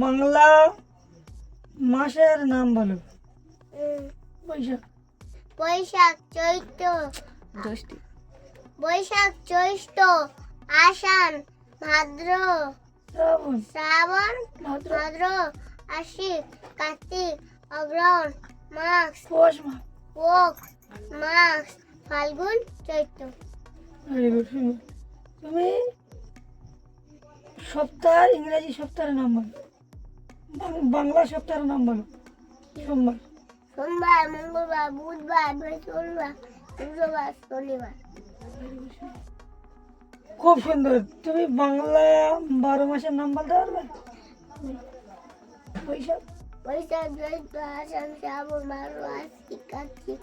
বাংলা মাসের নাম বলো। বৈশাখ। বৈশাখ চৈত্র জ্যৈষ্ঠ, বৈশাখ জ্যৈষ্ঠ আষাঢ় ভাদ্র শ্রাবণ। শ্রাবণ ভাদ্র। ভাদ্র আশ্বিন কার্তিক অগ্রহণ মাঘ পৌষ মাস। পৌষ মাঘ ফাল্গুন চৈত্র। Very good. তুমি সপ্তাহ ইংরেজি সপ্তাহের নাম বলো। বাংলা সপ্তাহের নাম বলো। সোমবার। সোমবার মঙ্গলবার বুধবার বৃহস্পতিবার শুক্রবার শনিবার। খুব সুন্দর। তুমি বাংলা 12 মাসের নাম বলতে পারবে? বৈশাখ। বৈশাখ জ্যৈষ্ঠ আষাঢ় শ্রাবণ ভাদ্র আশ্বিন কার্তিক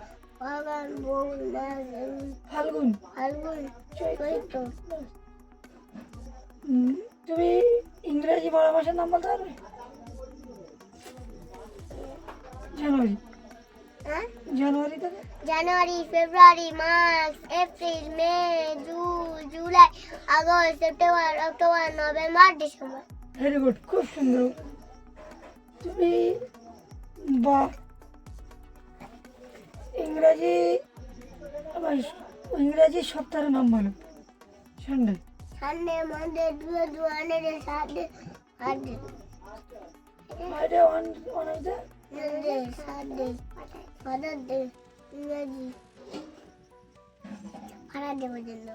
অগ্রহণ পৌষ মাঘ ফাল্গুন। ফাল্গুন চৈত্র। তুমি ইংরেজি 12 মাসের নাম বলতে পারবে? জানুয়ারি। হ্যাঁ জানুয়ারি থেকে January February March April May June July August September October November December. Very good. খুব সুন্দর। তুমি বা ইংরেজি ইংরেজি সপ্তাহের নাম বলো। Sunday. Sunday Monday Tuesday Wednesday Sunday Sunday Friday one of the Sunday Sunday father day ইংরেজি ফাদার ডে পর্যন্ত।